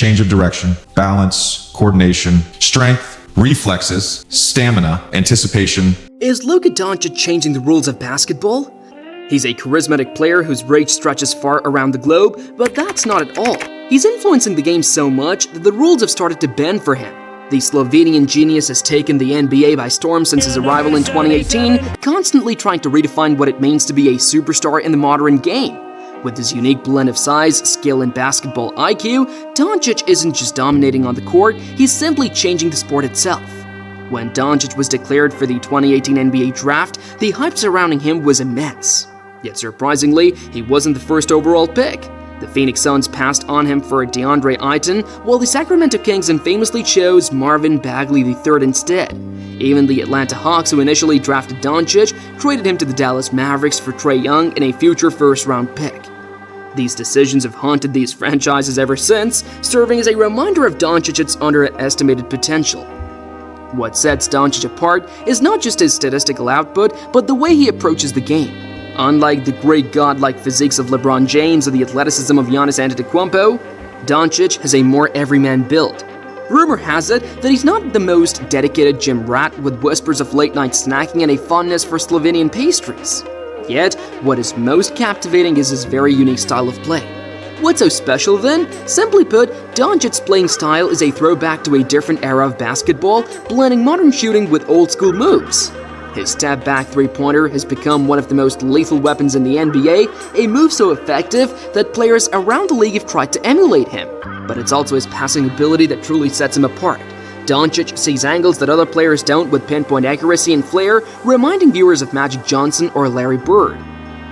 change of direction, balance, coordination, strength, reflexes, stamina, anticipation. Is Luka Doncic changing the rules of basketball? He's a charismatic player whose reach stretches far around the globe, but that's not at all. He's influencing the game so much that the rules have started to bend for him. The Slovenian genius has taken the NBA by storm since his arrival in 2018, constantly trying to redefine what it means to be a superstar in the modern game. With his unique blend of size, skill, and basketball IQ, Doncic isn't just dominating on the court, he's simply changing the sport itself. When Doncic was declared for the 2018 NBA draft, the hype surrounding him was immense. Yet surprisingly, he wasn't the first overall pick. The Phoenix Suns passed on him for DeAndre Ayton, while the Sacramento Kings infamously chose Marvin Bagley III instead. Even the Atlanta Hawks, who initially drafted Doncic, traded him to the Dallas Mavericks for Trae Young and a future first-round pick. These decisions have haunted these franchises ever since, serving as a reminder of Doncic's underestimated potential. What sets Doncic apart is not just his statistical output, but the way he approaches the game. Unlike the great godlike physiques of LeBron James or the athleticism of Giannis Antetokounmpo, Doncic has a more everyman build. Rumor has it that he's not the most dedicated gym rat with whispers of late-night snacking and a fondness for Slovenian pastries. Yet, what is most captivating is his very unique style of play. What's so special then? Simply put, Doncic's playing style is a throwback to a different era of basketball, blending modern shooting with old-school moves. His step-back three-pointer has become one of the most lethal weapons in the NBA, a move so effective that players around the league have tried to emulate him. But it's also his passing ability that truly sets him apart. Doncic sees angles that other players don't with pinpoint accuracy and flair, reminding viewers of Magic Johnson or Larry Bird.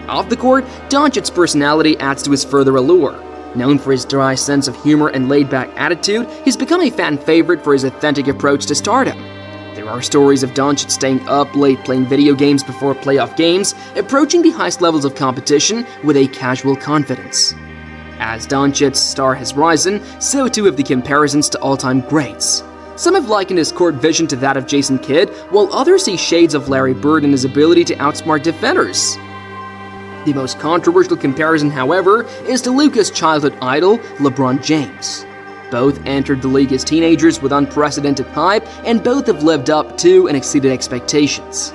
Off the court, Doncic's personality adds to his further allure. Known for his dry sense of humor and laid-back attitude, he's become a fan favorite for his authentic approach to stardom. There are stories of Doncic staying up late playing video games before playoff games, approaching the highest levels of competition with a casual confidence. As Doncic's star has risen, so too have the comparisons to all-time greats. Some have likened his court vision to that of Jason Kidd, while others see shades of Larry Bird in his ability to outsmart defenders. The most controversial comparison, however, is to Luka's childhood idol, LeBron James. Both entered the league as teenagers with unprecedented hype, and both have lived up to and exceeded expectations.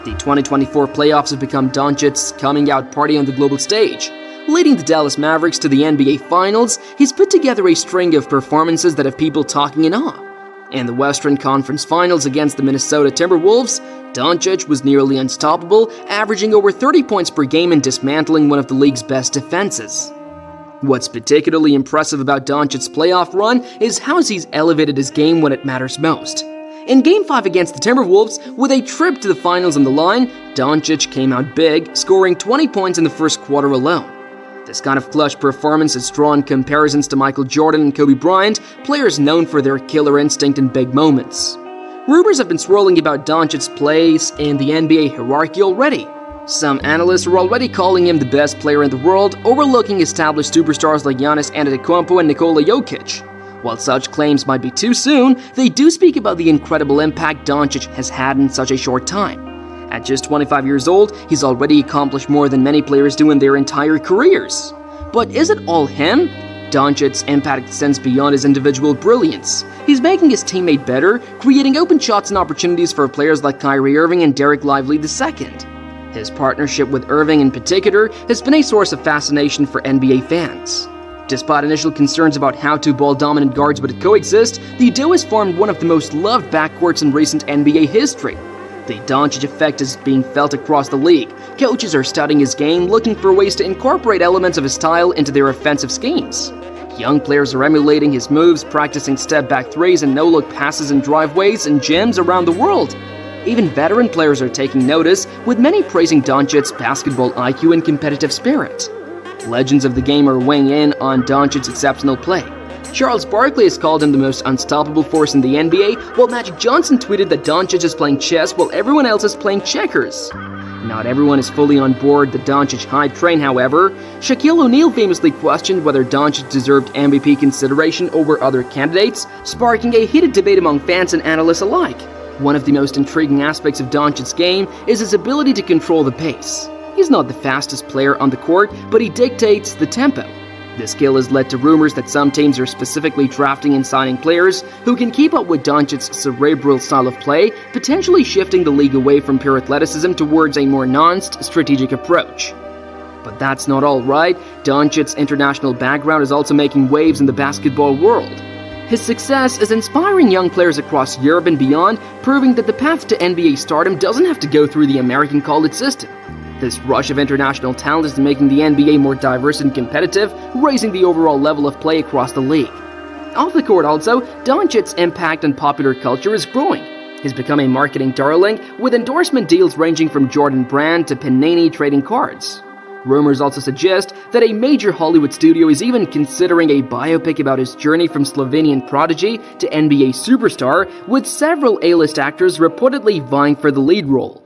The 2024 playoffs have become Doncic's coming-out party on the global stage. Leading the Dallas Mavericks to the NBA Finals, he's put together a string of performances that have people talking in awe. In the Western Conference Finals against the Minnesota Timberwolves, Doncic was nearly unstoppable, averaging over 30 points per game and dismantling one of the league's best defenses. What's particularly impressive about Doncic's playoff run is how he's elevated his game when it matters most. In Game 5 against the Timberwolves, with a trip to the finals on the line, Doncic came out big, scoring 20 points in the first quarter alone. This kind of clutch performance has drawn comparisons to Michael Jordan and Kobe Bryant, players known for their killer instinct in big moments. Rumors have been swirling about Doncic's place in the NBA hierarchy already. Some analysts are already calling him the best player in the world, overlooking established superstars like Giannis Antetokounmpo and Nikola Jokic. While such claims might be too soon, they do speak about the incredible impact Doncic has had in such a short time. At just 25 years old, he's already accomplished more than many players do in their entire careers. But is it all him? Doncic's impact extends beyond his individual brilliance. He's making his teammate better, creating open shots and opportunities for players like Kyrie Irving and Derek Lively II. His partnership with Irving in particular has been a source of fascination for NBA fans. Despite initial concerns about how two ball-dominant guards would coexist, the duo has formed one of the most loved backcourts in recent NBA history. The Doncic effect is being felt across the league. Coaches are studying his game, looking for ways to incorporate elements of his style into their offensive schemes. Young players are emulating his moves, practicing step-back threes and no-look passes in driveways and gyms around the world. Even veteran players are taking notice, with many praising Doncic's basketball IQ and competitive spirit. Legends of the game are weighing in on Doncic's exceptional play. Charles Barkley has called him the most unstoppable force in the NBA, while Magic Johnson tweeted that Doncic is playing chess while everyone else is playing checkers. Not everyone is fully on board the Doncic hype train, however. Shaquille O'Neal famously questioned whether Doncic deserved MVP consideration over other candidates, sparking a heated debate among fans and analysts alike. One of the most intriguing aspects of Doncic's game is his ability to control the pace. He's not the fastest player on the court, but he dictates the tempo. This skill has led to rumors that some teams are specifically drafting and signing players who can keep up with Doncic's cerebral style of play, potentially shifting the league away from pure athleticism towards a more nuanced, strategic approach. But that's not all, right? Doncic's international background is also making waves in the basketball world. His success is inspiring young players across Europe and beyond, proving that the path to NBA stardom doesn't have to go through the American college system. This rush of international talent is making the NBA more diverse and competitive, raising the overall level of play across the league. Off the court also, Doncic's impact on popular culture is growing. He's become a marketing darling, with endorsement deals ranging from Jordan Brand to Panini trading cards. Rumors also suggest that a major Hollywood studio is even considering a biopic about his journey from Slovenian prodigy to NBA superstar, with several A-list actors reportedly vying for the lead role.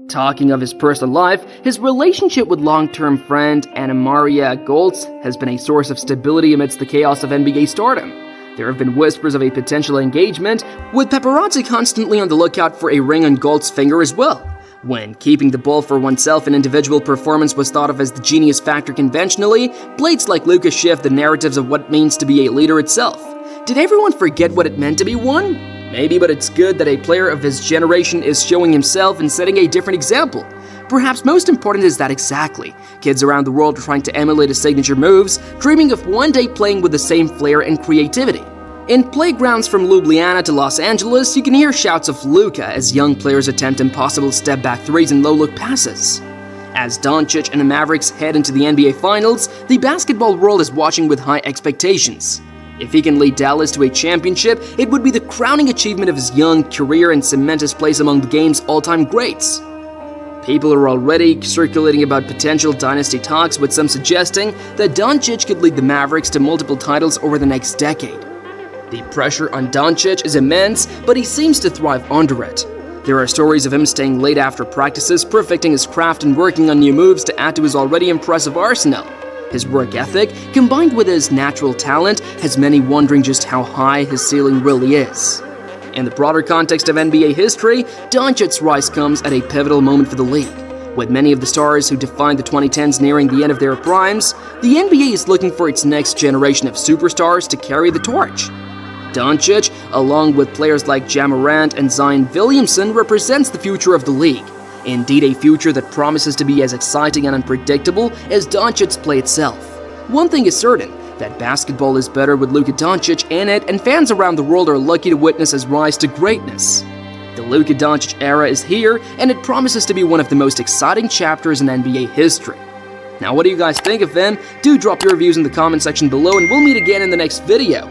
Talking of his personal life, his relationship with long-term friend Anna Maria Goltz has been a source of stability amidst the chaos of NBA stardom. There have been whispers of a potential engagement, with paparazzi constantly on the lookout for a ring on Goltz's finger as well. When keeping the ball for oneself in individual performance was thought of as the genius factor conventionally, blades like Luka shift the narratives of what it means to be a leader itself. Did everyone forget what it meant to be one? Maybe, but it's good that a player of his generation is showing himself and setting a different example. Perhaps most important is that exactly. Kids around the world are trying to emulate his signature moves, dreaming of one day playing with the same flair and creativity. In playgrounds from Ljubljana to Los Angeles, you can hear shouts of Luka as young players attempt impossible step-back threes and low-look passes. As Doncic and the Mavericks head into the NBA Finals, the basketball world is watching with high expectations. If he can lead Dallas to a championship, it would be the crowning achievement of his young career and cement his place among the game's all-time greats. People are already circulating about potential dynasty talks, with some suggesting that Doncic could lead the Mavericks to multiple titles over the next decade. The pressure on Doncic is immense, but he seems to thrive under it. There are stories of him staying late after practices, perfecting his craft and working on new moves to add to his already impressive arsenal. His work ethic, combined with his natural talent, has many wondering just how high his ceiling really is. In the broader context of NBA history, Doncic's rise comes at a pivotal moment for the league. With many of the stars who defined the 2010s nearing the end of their primes, the NBA is looking for its next generation of superstars to carry the torch. Doncic, along with players like Ja Morant and Zion Williamson, represents the future of the league. Indeed, a future that promises to be as exciting and unpredictable as Doncic's play itself. One thing is certain, that basketball is better with Luka Doncic in it, and fans around the world are lucky to witness his rise to greatness. The Luka Doncic era is here, and it promises to be one of the most exciting chapters in NBA history. Now, what do you guys think of him? Do drop your views in the comment section below, and we'll meet again in the next video.